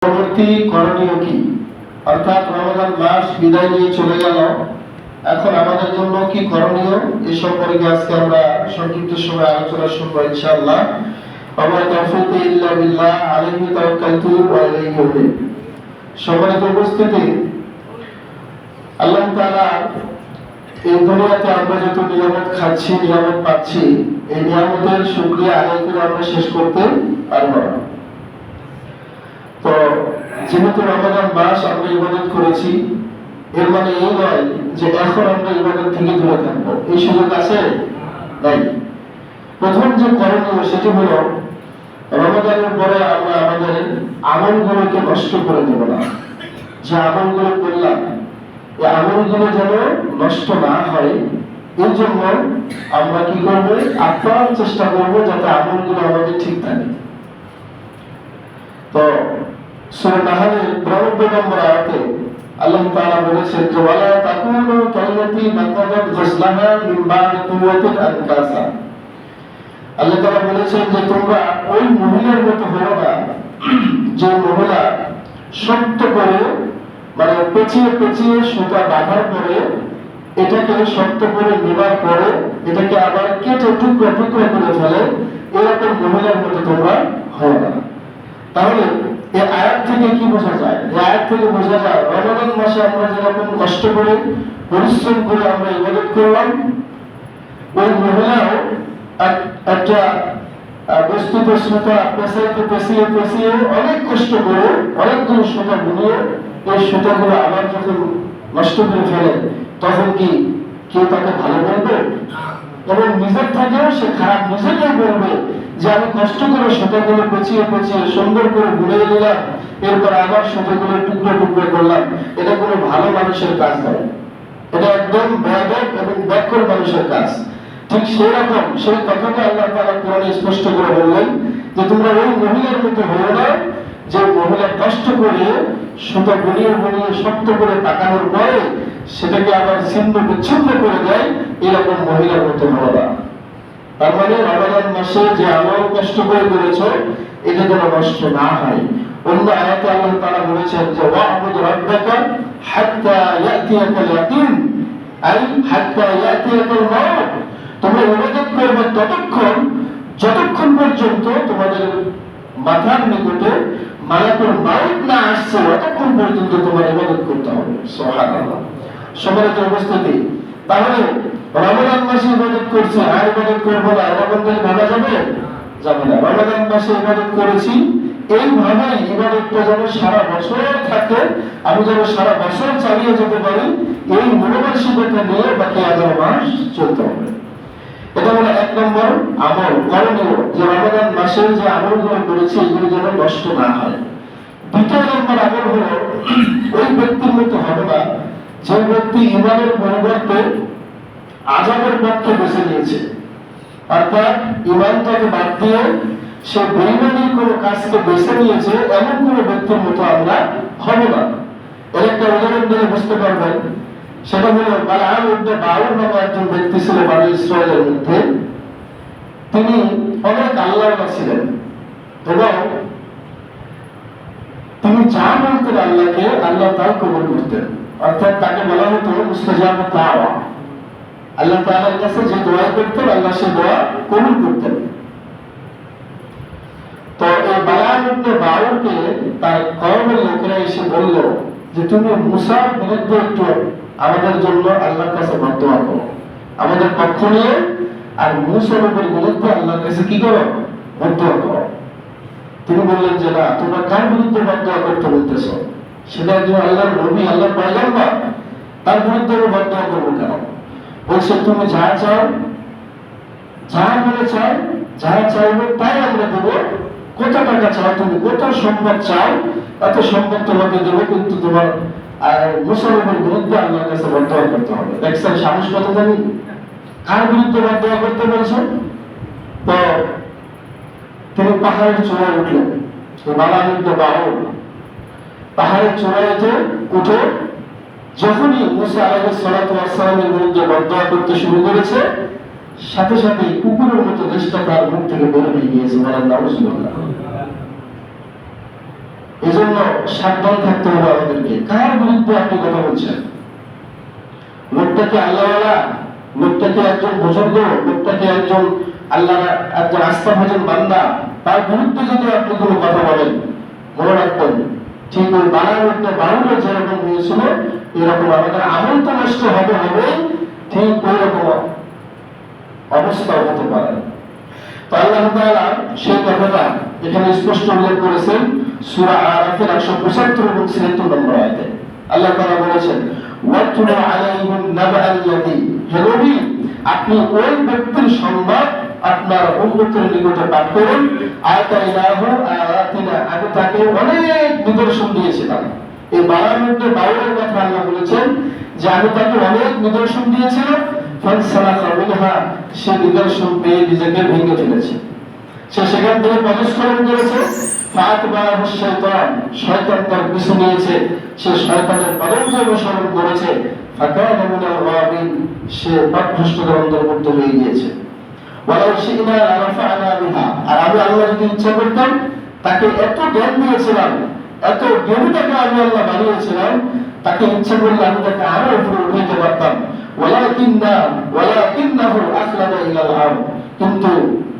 পরবর্তী করণীয় কি, অর্থাৎ রমজান মাস বিদায় নিয়ে চলে গেল, এখন আমাদের জন্য কি করণীয় এ সম্পর্কে আজকে আমরা সংক্ষিপ্ত সময় আলোচনা শুনবো ইনশাআল্লাহ। আমার তাওফীক ইল্লা বিল্লাহ, আলাইহি তাওয়াক্কালতু ওয়া ইলাইহি উনীব। সম্মানিত উপস্থিতি, আল্লাহ তাআলা এই দুনিয়াতে আমরা যত নিয়ামত খাচ্ছি, নিয়ামত পাচ্ছি, এই নিয়ামতের শুকরিয়া আদায় করে আমরা শেষ করতে পারবো না। তো যেহেতু রমজান মাস আমরা ইবাদত করেছি, এর মানে এই নয় যে এখন আমরা ইবাদত থেকে দূরে থাকবো, এই সুযোগ আছে নাই। প্রথম যে করণীয় সেটি হলো রমজানের পরে আমরা আমাদের আমলগুলোকে নষ্ট করে দেব না। যে আমলগুলো করলাম এই আমলগুলো যেন নষ্ট না হয়, এর জন্য আমরা কি করবো, আপ্রাণ চেষ্টা করবো যাতে আমলগুলো আমাদের ঠিক থাকে। তো সূরা নাহলের 92 নম্বর আয়াতে আল্লাহ তাআলা বলেছেন যে ওয়ালা তাকুনু কাল্লাতী নাকাদাত গসলাহা মিন বা'দি কুওয়াতিন আনকাসা। আল্লাহ তাআলা বলেছেন যে তোমরা ওই মহিলার মতো হও না যে মহিলা শক্ত করে, মানে পেঁচিয়ে পেঁচিয়ে সুতা বাঁধার পরে এটাকে শক্ত করে নেবার পরে এটাকে আবার কেটে টুকরো টুকরো করে ফেলে, এরকম মহিলার মতো তোমরা হও না। তাহলে এই আয়াত থেকে কি বোঝা যায়? এই আয়াত থেকে বোঝা যায় রমজান মাসে আমরা যেরকম কষ্ট করে পরিশ্রম করে আমরা ইবাদত করলাম, ওই মহিলাও একটা বস্তুত সুতা পেঁচাইতে পেঁচিয়ে পেঁচিয়ে অনেক কষ্ট করে অনেকগুলো সুতা বুনিয়ে এই সুতাগুলো আবার যখন নষ্ট করে ফেলে, তখন কি কেউ তাকে ভালো বলবে? এবং নিজের থেকেও সে খারাপ নিজেকেই বলবে যে আমি কষ্ট করে সুতাগুলো পেঁচিয়ে পেঁচিয়ে সুন্দর করে বুনিয়ে নিলাম, এরপর আবার সুতাগুলো টুকরো টুকরো করলাম। এটা কোনো ভালো মানুষের কাজ নয়, এটা একদম বেয়াদব এবং ব্যাকল মানুষের কাজ। ঠিক সেই রকম সেই কথাটা আল্লাহ তাআলা কোরআনে স্পষ্ট করে বললেন যে তোমরা ওই মহিলার মতো হও না যে মহিলা কষ্ট করে সুতা বুনিয়ে বুনিয়ে শক্ত করে পাকানোর পরে সেটাকে আবার ছিন্ন বিচ্ছিন্ন করে দেয়, এরকম মহিলার মতো হও না। তার মানে রমজান মাসে যে আমল কষ্ট করে করেছো এটা যেন নষ্ট না হয়। অন্য আয়াতে আল্লাহ তাআলা বলেছেন যে ওয়া'বুদ রাব্বাকা হাত্তা ইয়াতিয়াকাল ইয়াকিন, আই হাত্তা ইয়াতিয়াকাল মাউত। তোমরা ইবাদত করবে ততক্ষণ যতক্ষণ পর্যন্ত তোমাদের মাথার নিকটে মালাকুল মাউত না আসছে, ততক্ষণ পর্যন্ত তোমার ইবাদত করতে হবে। সুবহানাল্লাহ। সম্মানিত উপস্থিতি, তাহলে রমজান মাসে ইবাদত করছি আর ইবাদত করবো না, এরকম কি ভাবা যাবে? যাবে না। রমজান মাসে ইবাদত করেছি, এইভাবে ইবাদতটা যেন সারা বছর থাকে, আমি যেন সারা বছর চালিয়ে যেতে পারি, এই মনোমানসিকতা নিয়ে বাকি 11 মাস চলতে হবে। এটা হলো 1 নম্বর আমল করণীয়, যে রমজান মাসে যে আমলগুলো করেছি এগুলো যেন নষ্ট না হয়। 2 নম্বর আমল হলো ওই ব্যক্তির মতো হবে না যে ব্যক্তি ইমানের পরিবর্তে আযাবের পথকে বেছে নিয়েছে, অর্থাৎ ইমানটাকে বাদ দিয়ে সে বেঈমানির কোনো কাজকে বেছে নিয়েছে, এমন কোনো ব্যক্তির মতো আমরা হব না। এর একটা উদাহরণ দিলে বুঝতে পারবেন। সেটা হলো বালআম ইবনে বাউর নামে একজন ব্যক্তি ছিল বনী ইসরায়েলের মধ্যে। তিনি অনেক আল্লাহওয়ালা ছিলেন এবং তিনি যা বলতেন আল্লাহকে, আল্লাহ তাও কবুল করতেন। অর্থাৎ তাকে বলা হতো মুস্তাজাবুদ দাওয়া। আল্লাহ তাআলার কাছে যে দোয়া করতেন আল্লাহ সে দোয়া কবুল করতেন। তো এই বালআম ইবনে বাউরকে তার কওমের লোকেরা এসে বলল যে তুমি মুসার বিরুদ্ধে একটু আমাদের জন্য আল্লাহর কাছে বদদোয়া করো, আমাদের পক্ষ নিয়ে, আর মুসা নবীর বিরুদ্ধে আল্লাহর কাছে কি করো, বদদোয়া করো। তিনি বললেন যে না, তোমরা কার বিরুদ্ধে বদদোয়া করতে বলতেছো? সেটা একজন আল্লাহর নবী, আল্লাহর পয়গম্বর, তার বিরুদ্ধে আমি বদদোয়া করবো কেন? বলছে তুমি যা চাও, যা মনে চাও, যা চাইবে তাই আমরা দেবো। কত টাকা চাও তুমি, কত সম্পদ চাও, এত সম্পদ তোমাকে দেবো, কিন্তু তোমার মুসলমানের বিরুদ্ধে আল্লাহর কাছে বদদোয়া করতে হবে। দেখছেন সাহস কত জানি? কার বিরুদ্ধে বদদোয়া করতে বলছেন? তো তিনি পাহাড়ের চূড়ায় উঠলেন। বালআম ইবনে বাউর পাহাড়ের চূড়ায় উঠে যখনই মুসা আলাইহিস সালাতু ওয়াস সালামের বিরুদ্ধে বদদোয়া করতে শুরু করেছে, সাথে সাথে কুকুরের মতো দেশটা তার মুখ থেকে বের হয়ে গিয়েছে। বলেন নাউজুবিল্লাহ। এজন্য সাবধান থাকতে হবে আমাদেরকে। কার বিরুদ্ধে আপনি কথা বলছেন? লোকটা কি আল্লাহওয়ালা, লোকটা কি একজন বুজুর্গ, লোকটা কি একজন আল্লাহ একজন আস্থাভাজন বান্দা, তার বিরুদ্ধে যদি আপনি কোনো কথা বলেন, মনে রাখবেন ঠিক ওই বাউলের যেরকম হয়েছিল এরকম আমাদের আমল তো নষ্ট হবে, ঠিক ওই রকম অবস্থা হতে পারে। তো আল্লাহ তাআলা সেই কথাটা এখানে স্পষ্ট উল্লেখ করেছেন সূরা আরাফের 175 এবং 76 নম্বর আয়াতে। আল্লাহ তাআলা বলেছেন ওয়াতলু আলাইহিম নাবাআল্লাযী, হে নবী আপনি ওই ব্যক্তির সংবাদ আপনার উম্মতের নিকটে পাঠ করুন, আতাইনাহু আয়াতিনা, আমি তাকে অনেক নিদর্শন দিয়েছিলাম। এই বাড়ার মধ্যে বাউলের কথা আল্লাহ বলেছেন যে আমি তাকে অনেক নিদর্শন দিয়েছিলাম, ফানসালাখা মিনহা, সে নিদর্শন পেয়ে নিজেকে ভেঙে ফেলেছে, সে সেখান থেকে পদস্খলন করেছে। ফাতবাহু শাইতান, শয়তান তার পিছু নিয়েছে, সে শয়তানের পদঙ্ক অনুসরণ করেছে। ফাকানা মিনাল গাবিন, সে পথভ্রষ্টদের অন্তর্ভুক্ত হয়ে গিয়েছে। ওয়ালাউ শি'না লারাফা'না বিহা, আর আমি আল্লাহ যদি ইচ্ছা করতাম তাকে এত জ্ঞান দিয়েছিলাম, এত জ্ঞানী তাকে আমি আল্লাহ বানিয়েছিলাম, তাকে ইচ্ছা করলে আমি তাকে আরো উপরে উঠাইতে পারতাম। ওয়ালাকিন্নাহু আখলাদা ইলাল আরদ, কিন্তু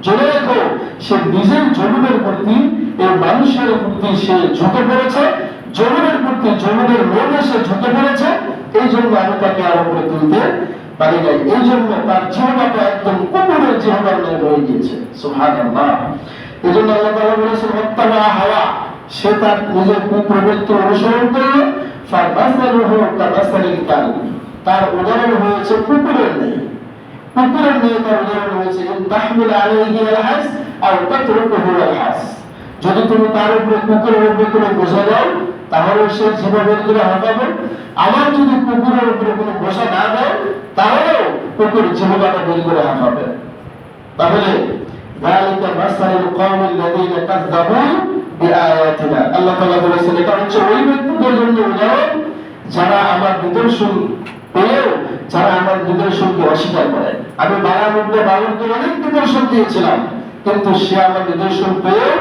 জেনে রাখো সে নিজের জমিনের প্রতি, এই মানুষের প্রতি সে ঝুঁকে পড়েছে, জমিনের প্রতি, জমিনের লোভে সে ঝুঁকে পড়েছে, এই জন্য আমি তাকে আরো উপরে তুলতে পারি নাই। এই জন্য তার জিহ্বাটা একদম কুকুরের জিহ্বার ন্যায় হয়ে গিয়েছে। সুবহানাল্লাহ। এই জন্য আল্লাহ তাআলা বলেছেন ওয়াত্তাবা হাওয়া, সে তার নিজের কুপ্রবৃত্তি অনুসরণ করল। ফামাসালুহু কামাসালিল কালব, তার উদাহরণ হয়েছে কুকুরের ন্যায়। কুকুরের ন্যায় তার উদাহরণ হয়েছে ইন তাহমিল আলাইহি আল-হাস আও তাতরুকুহু আল-হাস, যদি তুমি তার উপরে, কুকুরের উপরে কোনো বোঝা দাও তাহলে সে জিহ্বা বের করে হাঁটাবে, আবার যদি কুকুরের উপরে কোনো বোঝা না দাও তাহলেও কুকুর জিহ্বাটা বের করে হাঁটাবে। তাহলে যালিকা মাসালুল কওমিল লাযীনা কাযযাবু বিআয়াতিনা, আল্লাহ তাআলা বলেছেন এটা হচ্ছে ওই ব্যক্তিদের জন্য উদাহরণ যারা আমার নিদর্শন পেয়েও, যারা আমার নিদর্শনকে অস্বীকার করে। আমি বাউলকে অনেক নিদর্শন দিয়েছিলাম, কিন্তু সে আমার নিদর্শন পেয়েও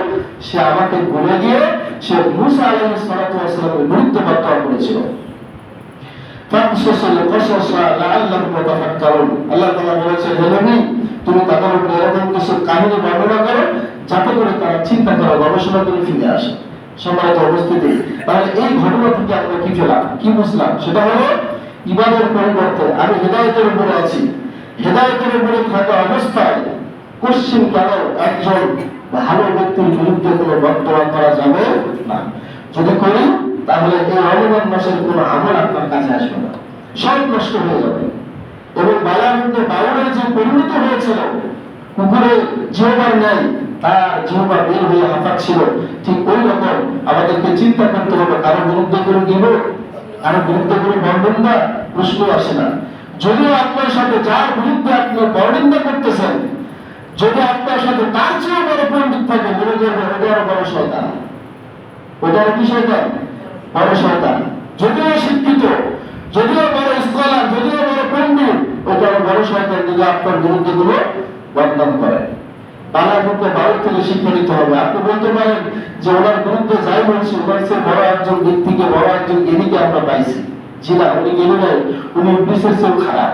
সে আমাকে ভুলে গিয়ে সে মূসা আলাইহিস সালাতু ওয়াস সালামের বিরুদ্ধে বার্তা করেছিল। ফাকসুসুল কসসা লাআল্লাহুম ইয়াতাফাক্কারুন, আল্লাহ তাআলা বলেছেন হে নবী তুমি তাদের উপরে এরকম কিছু কাহিনী বর্ণনা করো যাতে করে তারা চিন্তা করে, গবেষণা করে ফিরে আসে। সম্মানিত উপস্থিতি, তাহলে এই ঘটনা থেকে আমরা কি পেলাম, কি বুঝলাম? সেটা হলো ইবাদের পরিবর্তে আমি হেদায়েতের উপরে আছি, হেদায়েতের উপরে থাকা অবস্থায় কোশ্চিন কেন একজন ভালো ব্যক্তির বিরুদ্ধে কোনো বক্তব্য করা যাবে না। যদি করি তাহলে এই রমজান মাসের কোনো আমল আপনার কাছে আসবে না, সব নষ্ট হয়ে যাবে। এবং বালার মধ্যে বাউলের যে পরিণত হয়েছিল কুকুরের জিহ্বার ন্যায়, তার জিহ্বা বের হয়ে হাঁপাচ্ছিল, ঠিক ওই রকম আমাদেরকে চিন্তা করতে হবে। কারো বিরুদ্ধে করে দিব, কারো বিরুদ্ধে করে বর্ণনা প্রশ্ন আসে না। যদিও আপনার সাথে যার বিরুদ্ধে আপনি বর্ণনা করতেছেন, যদি আপনার সাথে তার চেয়ে বড় পণ্ডিত থাকে, মনে করবেন ওটারও বড় শয়তান, ওটার কি শয়তান? বড় শয়তান। যদিও শিক্ষিত, যদিও বড় স্কলার, যদিও বড় পণ্ডিত, ওটারও বড় শয়তান যদি আপনার বিরুদ্ধে গুলো বদনাম করে। বাংলার মধ্যে বাউল থেকে শিক্ষা নিতে হবে। আপনি বলতে পারেন যে ওনার বিরুদ্ধে যাই বলছি ওনার চেয়ে বড় একজন ব্যক্তিকে, বড় একজন জ্ঞানীকে আমরা পাইছি। জি না, উনি জ্ঞানী নয়, উনি ইবলীসের চেয়েও খারাপ।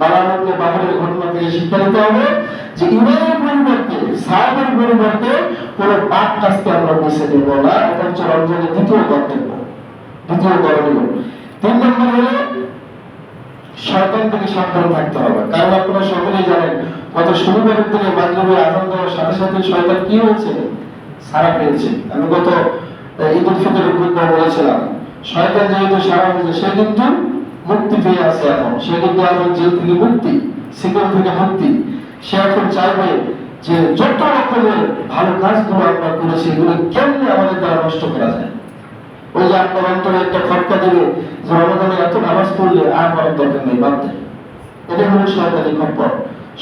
বাংলার মধ্যে বাহিরের ঘটনা থেকে শিক্ষা নিতে হবে যে ইমানের পরিবর্তে, সাহাবের পরিবর্তে কোনো পাপ কাজকে আমরা বেছে নেব না। এটা হচ্ছে রমজানের দ্বিতীয় কর্তব্য, দ্বিতীয় করণীয়। 3 নম্বর হলো শয়তান থেকে সাবধান থাকতে হবে। কারণ আপনারা সকলেই জানেন গত শনিবারের দিনে মাগরিবের আযান দেওয়ার সাথে সাথে শয়তান কি হয়েছে? সারা পেয়েছে। আমি গত ঈদ উল ফিতরের খুতবা বলেছিলাম শয়তান যেহেতু সারা পেয়েছে সে কিন্তু মুক্তি পেয়ে আছে। এখন সে কিন্তু এখন জেল থেকে মুক্তি, শিকল থেকে মুক্তি। সে এখন চাইবে যে যত রকমের ভালো কাজগুলো আমরা করেছি এগুলো কেমনি আমাদের দ্বারা নষ্ট করা যায়। ওই যে আপনার অন্তরে একটা খটকা দেবে যে রমাদানে এত নামাজ পড়লে আর করার দরকার নেই, বাদ দেয়। এটা হলো শয়তানি খপ্পর,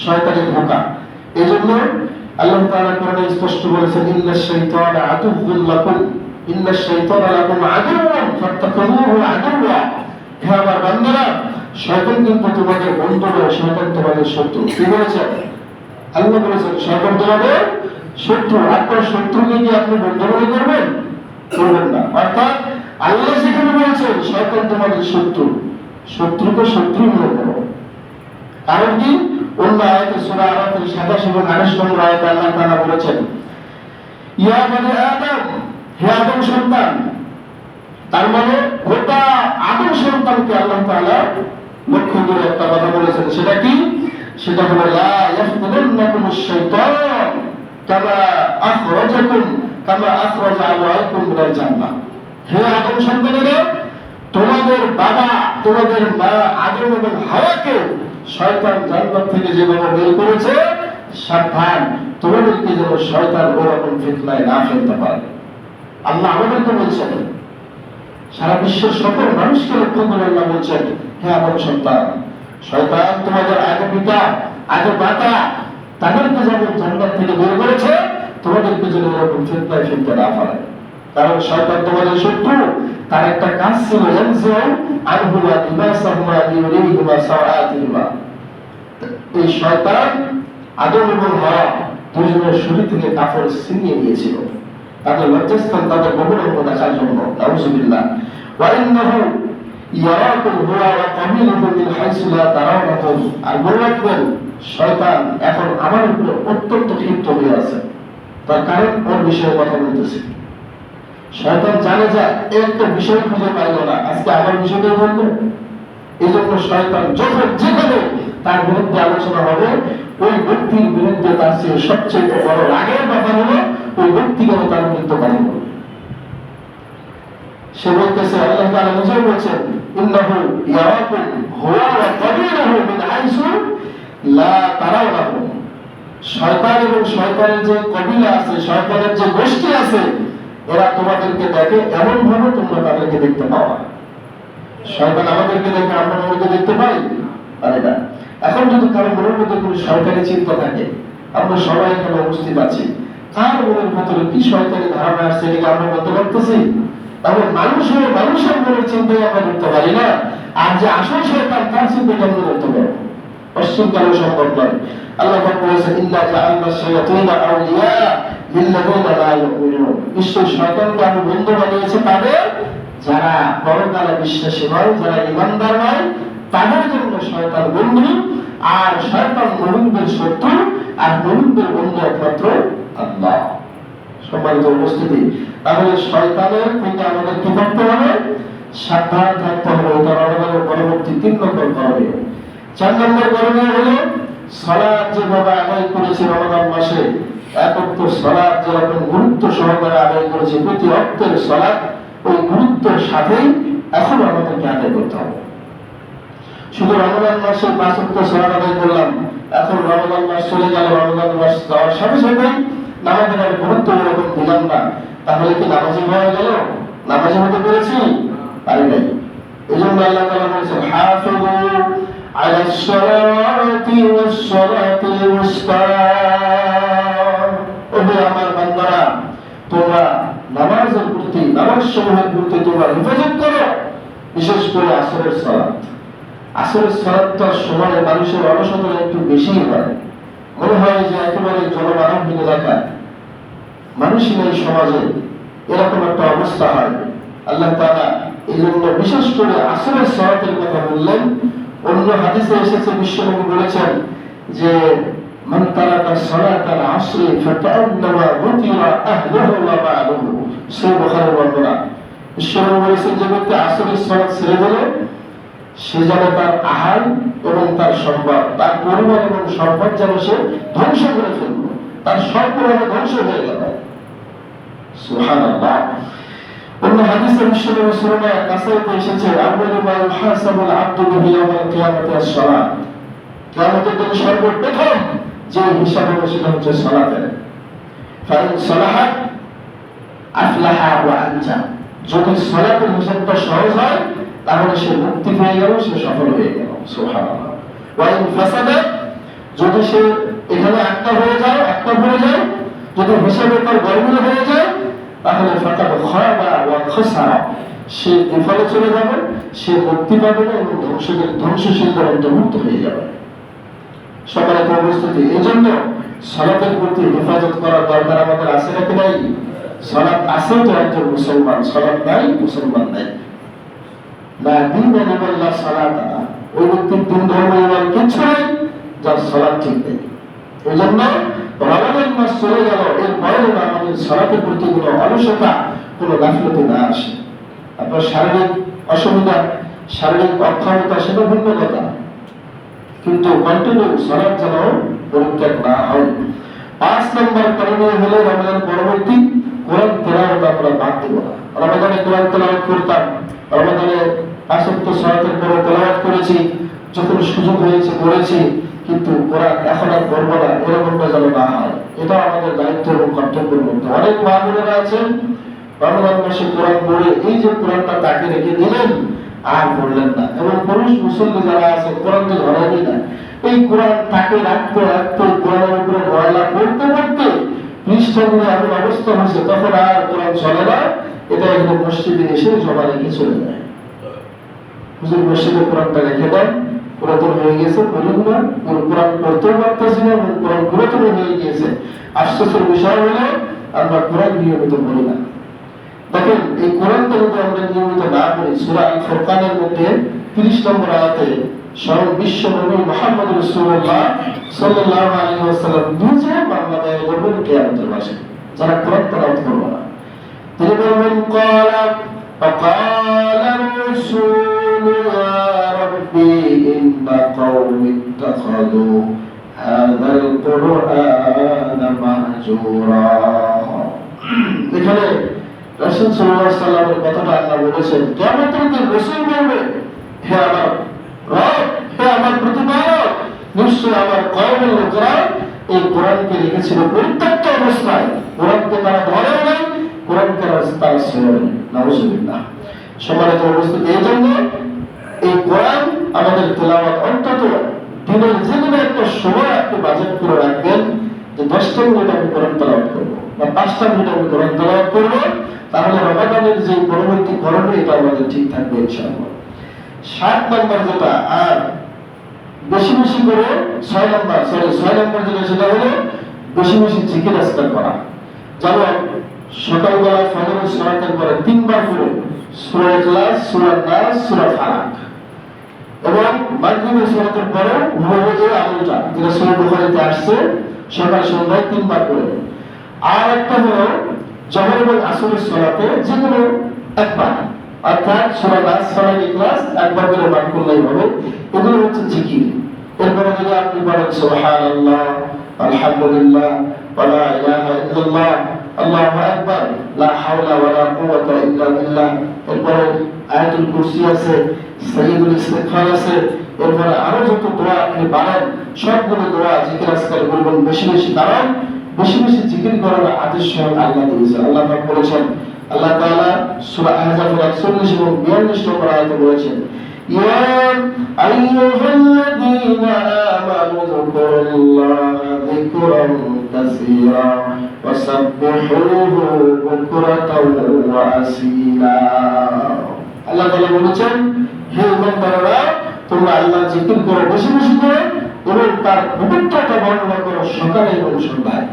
শয়তানি ধোঁকা। এই জন্য আল্লাহ তাআলা কোরআনে স্পষ্ট বলেছেন ইন্নাশ শাইতানা আদুউল লাকুম, ইন্নাশ শাইতানা লাকুম আদুউন ফাত্তাখিযুহু আদুওয়া। হে আমার বান্দারা, শয়তান কিন্তু তোমাদের বন্ধু নয়, শয়তান তোমাদের শত্রু। কি বলেছেন? আল্লাহ বলেছেন শয়তান তোমাদের শত্রু। আপনার শত্রুকে কি আপনি বন্ধু মনে করবেন? করবেন না। অর্থাৎ আল্লাহ যেখানে বলেছেন শয়তান তোমাদের শত্রু, শত্রুকে শত্রু মনে করো। কারণ কি? অন্য আয়াতে সূরা আরাফের 27 এবং 28 নম্বর আয়াতে আল্লাহ তাআলা বলেছেন, ইয়া বনি আদম, হে আদম সন্তান। তার মানে গোটা আদম সন্তানকে আল্লাহ তাআলা লক্ষ্য করে একটা কথা বলেছেন। সেটা কি? সেটা হলো লা ইয়াফতিনান্নাকুমুশ শাইতান কামা আখরাজা আবওয়াইকুম মিনাল জান্নাহ। হে আদম সন্তানেরা, তোমাদের বাবা, তোমাদের মা আদম এবং হাওয়াকে শয়তান জান্নাত থেকে যেভাবে বের করেছে, সাবধান তোমাদেরকে যেন শয়তান ওরকম ফিতনায় না ফেলতে পারে। আল্লাহ আমাদেরকে বলছেন, সারা বিশ্বের সকল মানুষকে লক্ষ্য করে আল্লাহ বলছেন, হে আদম সন্তান, শয়তান তোমাদের আগে পিতা, আগে মাতা, তাদেরকে যেমন জান্নাত থেকে বের করেছে, তোমাদেরকে যেন এরকম ফিতনায় ফেলতে না পারে। কারণ শয়তান তোমাদের শত্রু। তার একটা কাজ ছিল এই শয়তান আদম এবং হাওয়া দুজনের শরীর থেকে কাপড় ছিনিয়ে নিয়েছিল তাদের লজ্জাস্থান, তাদের বহুরঙ্গ দেখার জন্য। নাউযুবিল্লাহ। ওয়া ইন্নাহু ইয়ারাকুম হুয়া ওয়া কাবিলুহু মিন হাইসু লা তারাওনাহুম। আর মনে রাখবেন, শয়তান এখন আমার উপর অত্যন্ত ক্ষিপ্ত হয়ে আছে। তার কারণ ওর বিষয়ে কথা বলতেছি। শয়তান জানে যে একটা বিষয় খুঁজে পাইল না, আজকে আমার বিষয়টা বলবো। এই জন্য শয়তান যখন যেখানে তার বিরুদ্ধে আলোচনা হবে, ওই ব্যক্তির বিরুদ্ধে তার চেয়ে সবচেয়ে বড় রাগের ব্যাপার হলো ওই ব্যক্তিগত তার বিরুদ্ধে কথা বলবে। সে বলতেছে, আল্লাহ তাআলা নিজেই বলছেন, ইন্নাহু ইয়ারাকুম হুয়া ওয়া কাবিলুহু মিন হাইসু লা তারাওনাহুম। শয়তান এবং শয়তানের যে কবিলা আছে, শয়তানের যে গোষ্ঠী আছে, এরা তোমাদেরকে দেখে এমন ভাবে তোমরা তাদেরকে দেখতে পাও না। শয়তান আমাদেরকে দেখে আমরা ওদেরকে দেখতে পাই পারি না। এখন যদি কারো মনের মধ্যে কোনো শয়তানি চিন্তা থাকে, আমরা সবাই এখানে উপস্থিত আছি, কার মনের ভিতরে কি শয়তানি ধারণা আসছে এটাকে আমরা বলতে পারতেছি? তাহলে মানুষের মনের চিন্তাই আমরা করতে পারি না, আর যে আসল শয়তান তার চিন্তাটা আমরা করতে পারবো? পশ্চিম কালো সম্ভব নয়। আল্লাহ পাক বলেছেন, ইন্না জাআলনা শায়াতিনা আউলিয়া লিল্লাযিনা লা ইউমিনুন। নিশ্চয় শয়তানকে আমি বন্ধু বানিয়েছি তাদের যারা পরকালে বিশ্বাসী নয়, যারা ঈমানদার নয়, তাদের জন্য শয়তান বন্ধু। আর শয়তান মুমিনদের শত্রু, আর মুমিনদের বন্ধু একমাত্র আল্লাহ। সম্মানিত উপস্থিতি, তাহলে শয়তানের থেকে আমাদের কি করতে হবে? সাবধান থাকতে হবে। এটা রমজানের পরবর্তী 3 নম্বর করণীয়। 4 নম্বর করণীয় হলো সালাত যেভাবে আদায় করেছি রমজান মাসে, একত্র সালাত যেরকম গুরুত্ব সহকারে আদায় করেছি, প্রতি ওয়াক্তের সালাত ওই গুরুত্বের সাথেই এখন আমাদেরকে আদায় করতে হবে। শুধু রমজান মাসে 5 ওয়াক্ত সালাত আদায় করলাম, এখন রমজান মাস চলে গেল, রমজান মাস যাওয়ার সাথে সাথে নামাজের আর গুরুত্ব এরকম দিলাম না, তাহলে কি নামাজি হয়ে গেল? নামাজি হতে পেরেছি? পারি নাই। এই জন্য আল্লাহ তাআলা বলেছেন, হাফিজু আলাস সালাতি ওয়াস সালাতিল উসতা। ওহে আমার বান্দারা, তোমরা নামাজের প্রতি, নামাজ সমূহের প্রতি তোমরা হেফাজত করো, বিশেষ করে আসরের সালাত। আসরের সালাতটার সময় মানুষের অলসতা একটু বেশি হয়। মনে হয় যে একেবারে জনমানবহীন এলাকা, মানুষই নেই সমাজে, এরকম একটা অবস্থা হয়। আল্লাহ তাআলা এই জন্য বিশেষ করে আসরের সালাতের কথা বললেন। অন্য হাদিসে এসেছে, বিশ্বনবী বলেছেন যে মান তারাকা সালাতাল আসরি ফাকান্নামা গুতিরা আহলুহু ওয়া মালুহু। সহিহ বুখারীর বর্ণনা। বিশ্বনবী বলেছেন, যে ব্যক্তি আসরের সালাত ছেড়ে দিল, সে যেন তার আহার এবং তার সম্পদ, তার পরিবার এবং সম্পদ যেন সে ধ্বংস করে ফেলল, তার সম্পূর্ণ ধ্বংস হয়ে গেল। সুবহানাল্লাহ। অন্য হাদিসে বিশ্বনবী সুরায়ে কাসাইতে এসেছে, আউয়ালু মা ইউহাসাবুল আবদু বিহি ইয়াওমাল কিয়ামাতি আস-সালাত। কিয়ামতের দিন সর্বপ্রথম যে হিসাব হবে সেটা হচ্ছে সালাতের। ফাইন সালাহাত আফলাহা ওয়া আনজা। যদি সালাতের হিসাবটা সহজ হয়, তাহলে সে মুক্তি পেয়ে গেল, সে সফল হয়ে গেল। সুবহানাল্লাহ। ওয়া ইন ফাসাদাত, যদি সে এখানে একটা হয়ে যায়, একটা ভরে যায়, যদি হিসাবে তার গড়বড় হয়ে যায়, তাহলে ফাকাদ খাবা ওয়া খাসারা, সে বিফলে চলে যাবে, সে মুক্তি পাবে না এবং ধ্বংসশীল অন্তর্ভুক্ত হয়ে যাবে। সকালে উপস্থিতি, এই জন্য সালাতের প্রতি হেফাজত করার দরকার আমাদের আছে নাকি নাই? সালাত আছে তো একজন মুসলমান, সালাত নাই মুসলমান নাই। না দিন আল্লাহ সালাত, ওই ব্যক্তির দিন ধর্ম ইমান কিছু নাই যার সালাত ঠিক নেই। এই জন্য রমাদান মাস চলে গেল, এর পরে আমাদের সালাতের প্রতি কোনো অলসতা, কোনো গাফিলতি না আসে। আপনার শারীরিক অসুবিধা, শারীরিক অক্ষমতা সেটা ভিন্ন কথা, কিন্তু কন্টিনিউ সালাত যেন পরিত্যাগ না হয়। 5 নম্বর করণীয় হলো রমাদান পরবর্তী কোরআন তেলাওয়াত আমরা বাদ দেব না। রমাদানে কোরআন তেলাওয়াত করতাম, রমাদানে 5 ওয়াক্ত সালাতের পরে তেলাওয়াত করেছি, যখন সুযোগ হয়েছে করেছি, কিন্তু কোরআন এখন আর করব না, এরকমটা যেন না হয়। এটা আমাদের দায়িত্ব এবং কর্তব্যের মধ্যে। অনেক মা বোনেরা আছেন রমাদান মাসে কোরআন পড়ে এই যে কোরআনটা তাকে রেখে দিলেন আর পড়লেন না, এবং পুরুষ মুসল্লি যারা আছে কোরআন তো ধরেনি না, এই কোরআন তাকে রাখতে রাখতে কোরআনের উপরে ময়লা পড়তে পড়তে পৃষ্ঠাগুলো এমন অবস্থা হয়েছে তখন আর কোরআন চলে না। এটা একদম মসজিদে এসে জমা রেখে চলে যায়। হুজুর মসজিদে কোরআনটা রেখে দেন, পুরাতন হয়ে গেছে, পড়ুন না, কোরআন পড়তেও পারতেছি না, কোরআন পুরাতন হয়ে গিয়েছে। আফসোসের বিষয় হলো আমরা কোরআন নিয়মিত পড়ি না। দেখেন এই কোরআনটা যদি আমরা নিয়মিত না পড়ি, সূরা আল ফুরকানের মধ্যে 30 নম্বর আয়াতে স্বয়ং বিশ্ব নবী মুহাম্মদ রাসূলুল্লাহ সাল্লাল্লাহু আলাইহি ওয়াসাল্লাম নিজে বাংলা দায় করবেন কিয়ামতের মাসে যারা কোরআন তেলাওয়াত করবে না। তিনি বলবেন ক্বালা ফাকালা রাসূলু ইয়া রাব্বি ইন্না কওমি ইত্তাখাযু হাযাল কুরআনা মাহজুরা। এখানে রাসূল সাল্লাল্লাহু আলাইহি ওয়াসাল্লামের কথাটা আল্লাহ বলেছেন, কিয়ামতের দিন রাসূল বলবে, হে আমার রব, হে আমার প্রতিপালক, নিশ্চয় আমার কওমের লোকেরা এই কোরআনকে রেখেছিল পরিত্যক্ত অবস্থায়, কোরআনকে তারা ধরে নাই, কোরআনকে তারা ছেড়ে নেই। নাউযুবিল্লাহ। সম্মানিত উপস্থিতি, এই জন্য এই কোরআন আমাদের তেলাওয়াত অন্তত দিনের যেকোনো একটা সময় আপনি বাজেট করে রাখবেন যে 10টা মিনিট আমি কোরআন তেলাওয়াত করবো বা 5টা মিনিট আমি কোরআন তেলাওয়াত করবো, তাহলে রমাদানের যে পরবর্তী করণীয় এটা আমাদের ঠিক থাকবে ইনশাআল্লাহ। 7 নম্বর যেটা, আর বেশি বেশি করে 6 নম্বর যেটা সেটা হলো বেশি বেশি জিকির আজকার করা। যেমন সকালবেলা ফজরের সালাতের পরে 3 বার করে সূরা ইখলাস, সূরা নাস, সূরা ফালাক, এবং মাগরিবের সালাতের পরে ঘুমানোর আমলটা যেটা সহিহ বুখারীতে আসছে সকাল সন্ধ্যায় 3 বার করে। আর একটা হলো জোহর এবং আসরের সালাতে যেগুলো একবার, অর্থাৎ সূরা নাস, সূরা ইখলাস একবার করে পাঠ করলেই হবে। এগুলো হচ্ছে জিকির। এরপরে যদি আপনি বলেন সুবহানাল্লাহ, আলহামদুলিল্লাহ, ওয়া লা ইলাহা ইল্লাল্লাহ, আল্লাহু আকবার, লা হাওলা ওয়া লা কুওয়াতা ইল্লা বিল্লাহ, এরপরে আয়াতুল কুরসি আছে, সাইয়্যিদুল ইস্তিগফার আছে, এরপরে আরো যত দোয়া আপনি পারেন সবগুলো দোয়া জিকির আজকাল বলবেন বেশি বেশি, কারণ বেশি বেশি জিকির করার আদেশ স্বয়ং আল্লাহ দিয়েছেন। আল্লাহ পাক বলেছেন, আল্লাহ তাআলা সূরা আহজাবের 41 এবং 42 নম্বর আয়াতে বলেছেন, ইয়া আইয়ুহাল্লাযীনা আমানু যকুরুল্লাহা যিকরান কাসীরা ওয়া সাব্বিহুহু বুকরাতাও ওয়া আসীলা। আল্লাহ তাআলা বলেছেন, হে ঈমানদাররা, তোমরা আল্লাহর জিকির করো বেশি বেশি করে, এবং তার পবিত্রতা বর্ণনা করো সকালে এবং সন্ধ্যায়।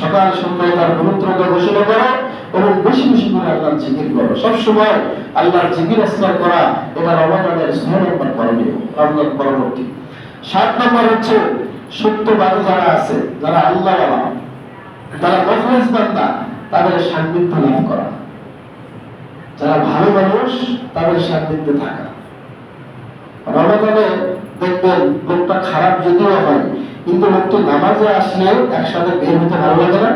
সকাল সন্ধ্যায় তার পবিত্রতা ঘোষণা করো এবং বেশি বেশি করে আল্লাহর জিকির করো। সবসময় আল্লাহর জিকির আজকার করা, এটা রমাদানের 6 নম্বর করণীয়, রমজান পরবর্তী। 7 নম্বর হচ্ছে সত্যবাদী যারা আছে, যারা আল্লাহওয়ালা, যারা মুখলিস বান্দা, তাদের সান্নিধ্য লাভ করা। যারা ভালো মানুষ তাদের সান্নিধ্যে থাকা। রমাদানে দেখবেন লোকটা খারাপ যদিও হয়, কিন্তু লোকটা নামাজে আসলে একসাথে বের হতে ভালো লাগে না?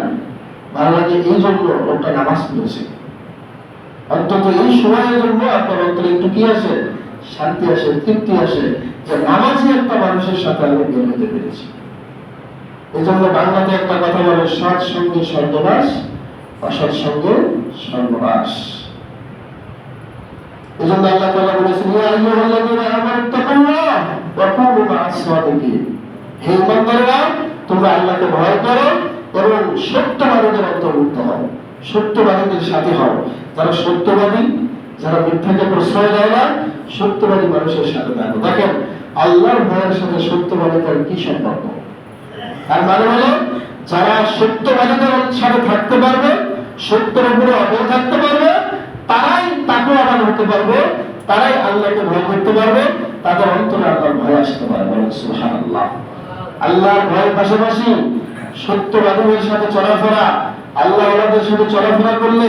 ভালো লাগে এই জন্য লোকটা নামাজ পড়েছে। অন্তত এই সময়ের জন্য আপনার অন্তরে একটু কি আসে? শান্তি আসে, তৃপ্তি আসে, যে নামাজে একটা মানুষের সাথে আমি বের হতে পেরেছি। এই জন্য বাংলাতে একটা কথা বলে, সৎ সঙ্গে স্বর্গবাস, অসৎ সঙ্গে সর্বনাশ। এই জন্য আল্লাহ তাআলা বলেছেন, ইয়া আইয়ুহাল্লাযীনা আমানু তাকুল্লাহ ওয়া কুনু মা'আস সাদিকিন। হে ঈমানদাররা, তোমরা আল্লাহকে ভয় করো এবং সত্যবাদীদের অন্তর্ভুক্ত হও, সত্যবাদীদের সাথে হও। যারা সত্যবাদী, যারা মিথ্যাকে প্রশ্রয় দেয় না, সত্যবাদী মানুষের সাথে থাকো। দেখেন আল্লাহর ভয়ের সাথে সত্যবাদিতার কি সম্পর্ক? আর মানে হলো যারা সত্যবাদীদের সাথে থাকতে পারবে, সত্যের উপরে অটল থাকতে পারবে, তারাই তাকওয়াবান হতে পারবে, তারাই আল্লাহকে ভয় করতে পারবে, তাদের অন্তরে আল্লাহর ভয় আসতে পারবে। সুবহানাল্লাহ। আল্লাহর ভয়ের পাশাপাশি সত্যবাদীদের সাথে চলাফেরা, আল্লাহ ওয়ালাদের সাথে চলাফেরা করলে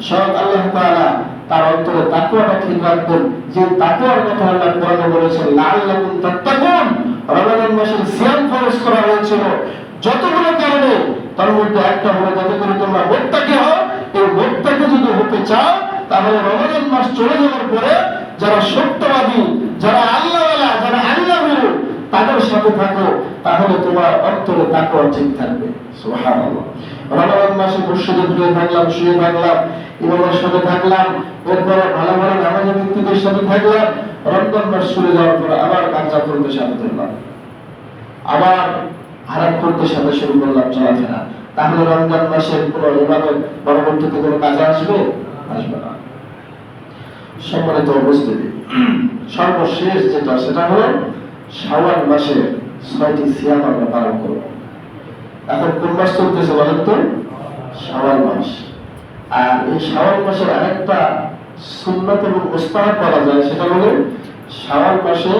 স্বয়ং আল্লাহ তাআলা তার অন্তরে তাকওয়াটা ঠিক রাখবেন। যে তাকওয়ার কথা আল্লাহ কোরআনে বলেছেন, লাআল্লাকুম তাত্তাকুন। রমজান মাসের সিয়াম ফরজ করা হয়েছিল যতগুলো কারণে, তার মধ্যে একটা হলো যাতে করে তোমরা মুত্তাকি হও। এই মুত্তাকি যদি হতে চাও, তাহলে রমজান মাস চলে যাওয়ার পরে যারা সত্যবাদী, যারা আল্লাহওয়ালা, যারা আল্লাহ ভীরু, তাদের সাথে থাকো, তাহলে তোমার অন্তরে তাকওয়া ঠিক থাকবে। সুবহানাল্লাহ। রমজান মাসে মসজিদে ঘুরে থাকলাম, শুয়ে থাকলাম, ইমামের সাথে থাকলাম, এরপরে ভালো ভালো নামাজি ব্যক্তিদের সাথে থাকলাম, রমজান মাস চলে যাওয়ার পরে আবার গাঁজা করতে সাথে ধরলাম, আবার হারাম করতে সাথে শুরু করলাম চলাফেরা, তাহলে রমজান মাসের কোনো ইবাদত পরবর্তীতে কোনো কাজে আসবে? আসবে না। সম্মানিত উপস্থিতি, সর্বশেষ যেটা সেটা হলো শাওয়াল মাসে 6টি সিয়াম আমরা পালন করব। এখন কোন মাস চলতেছে বলেন তো? শাওয়াল মাস। আর এই শাওয়াল মাসের আরেকটা সুন্নাত এবং মুস্তাহাব করা যায়, সেটা হলো শাওয়াল মাসে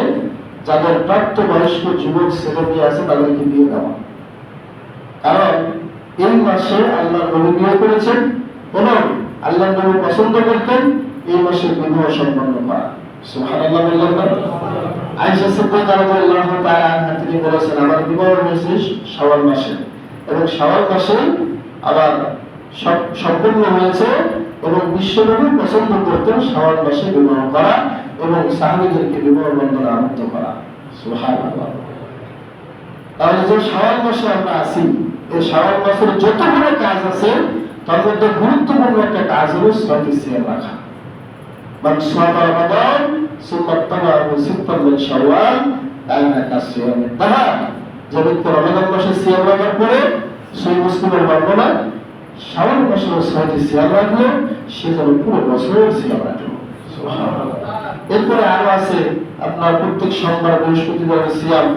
যাদের প্রাপ্তবয়স্ক যুবক ছেলে মেয়ে আছে তাদেরকে বিয়ে দেওয়া। কারণ এই মাসে আল্লাহ নবী বিয়ে করেছেন এবং আল্লাহ নবী পছন্দ করতেন এই মাসে বিবাহ সম্পন্ন করা। সুবহানাল্লাহ বললেন না? আয়েশা সিদ্দিকা রাদিয়াল্লাহু তাআলা আনহা তিনি বলেছেন, আমার বিবাহ হয়েছে শাওয়াল মাসে, এবং শাওয়াল মাসে আবার সম্পূর্ণ হয়েছে, এবং বিশ্বনবী পছন্দ করতেন শাওয়াল মাসে বিবাহ করা এবং সাহাবীদেরকে বিবাহ বন্ধনে আবদ্ধ করা। সুবহানাল্লাহ। তাহলে যে শাওয়াল মাসে আমরা আছি, এই শাওয়াল মাসের যতগুলো কাজ আছে তার মধ্যে গুরুত্বপূর্ণ একটা কাজ হলো 6টি সিয়াম রাখা। মান সামা রমাদান সুম্মা তাবাহু সিত্তান মিন শাওয়াল কানা কাসিয়ামিদ দাহর। যে ব্যক্তি রমজান মাসে সিয়াম রাখার পরে, সহিহ মুসলিমের বর্ণনা, শাওয়াল মাসে 6টি সিয়াম রাখলো, সে যেন পুরো বছরের সিয়াম রাখলো। সুবহানাল্লাহ। এরপরে আরো আছে আপনার প্রত্যেক সোমবার বৃহস্পতিবারের সিয়াম,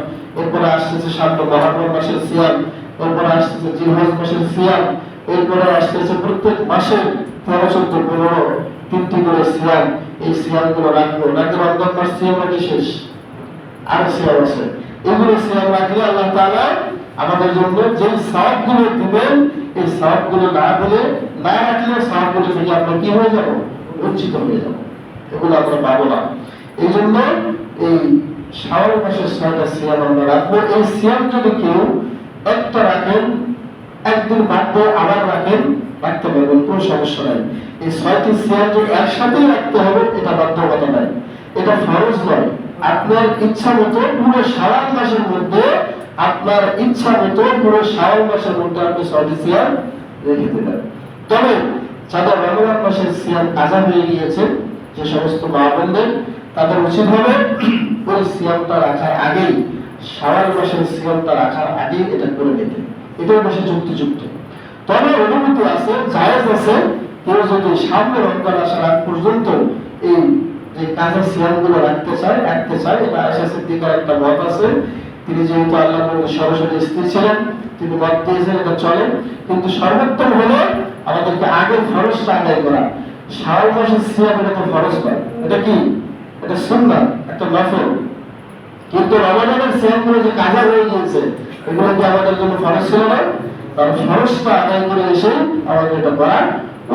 এরপরে আসতেছে সামনে মহররম মাসের সিয়াম, এরপরে আসতেছে জিলহজ মাসের সিয়াম, এরপরে আসতেছে প্রত্যেক মাসে 13, 14, 15 3টি করে সিয়াম। এই সিয়ামগুলো রাখবো, নাকি রমজান মাস সিয়াম রাখি শেষ? আর সিয়াম আছে, এগুলো সিয়াম রাখলে আল্লাহ তাআলা আমাদের জন্য যে সওয়াবগুলো দিবেন, এই সওয়াবগুলো না দিলে, না রাখলে সওয়াবগুলো থেকে আমরা কি হয়ে যাব? বঞ্চিত হয়ে যাব, এগুলো আমরা পাবো না। এই জন্য এই শাওয়াল মাসের 6টা সিয়াম আমরা রাখবো। এই সিয়াম যদি কেউ একটা রাখেন, একদিন বাদ দিয়ে আবার রাখেন, রাখতে পারবেন, কোনো সমস্যা নাই। এই 6টি সিয়াম যদি একসাথেই রাখতে হবে, এটা বাধ্যকতা নাই, এটা ফরজ নয়। আপনার ইচ্ছা মতো পুরো শাওয়াল মাসের মধ্যে, আপনার ইচ্ছা মতো পুরো শাওয়াল মাসের মধ্যে আপনি 6টি সিয়াম রেখে দিবেন। তবে যাদের রমজান মাসের সিয়াম কাজা হয়ে গিয়েছে, যে সমস্ত মা বোনদের, তাদের উচিত হবে ওই সিয়ামটা রাখার আগেই, শাওয়াল মাসের সিয়ামটা রাখার আগেই এটা করে নিতে। এটাই বেশি যুক্তিযুক্ত। তবে অনুমতি আছে, জায়েজ আছে, কেউ যদি সামনে রমজান আসার আগ পর্যন্ত এই যে কাজা সিয়ামগুলো রাখতে চায়। এটা আয়েশা সিদ্দিকার একটা মত আছে, তিনি যেহেতু আল্লাহর নবীর সরাসরি স্ত্রী ছিলেন, তিনি মত দিয়েছেন এটা চলে, কিন্তু সর্বোত্তম হলো আমাদেরকে আগে ফরজটা আদায় করা। শাওয়াল মাসের সিয়াম এটা তো ফরজ নয়, এটা কি? এটা সুন্নাত, একটা নফল। কিন্তু রমজানের সিয়ামগুলো যে কাজা হয়ে গিয়েছে, এগুলো কি আমাদের জন্য ফরজ ছিল না? তার ফরজটা আদায় করে এসে আমাদের এটা করা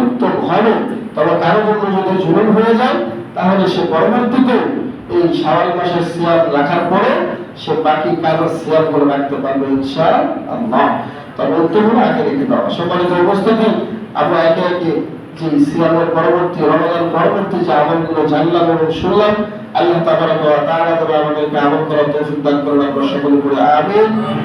উত্তম হবে। তবে কারো জন্য যদি জুলুম হয়ে যায়, তাহলে সে পরবর্তীতে এই শাওয়াল মাসের সিয়াম রাখার পরে সে বাকি কাজের সিয়ামগুলো রাখতে পারবে ইনশাআল্লাহ। তবে উত্তম হলো আগে রেখে দেওয়া। সম্মানিত উপস্থিতি, আমরা একে একে যে সিয়ামের পরবর্তী, রমজান পরবর্তী যে আমলগুলো জানলাম এবং শুনলাম, আল্লাহ তাবারাক ওয়া তাআলা আমাদেরকে আমল করার তৌফিক দান করুন। আমরা সকলে পড়ে আমিন।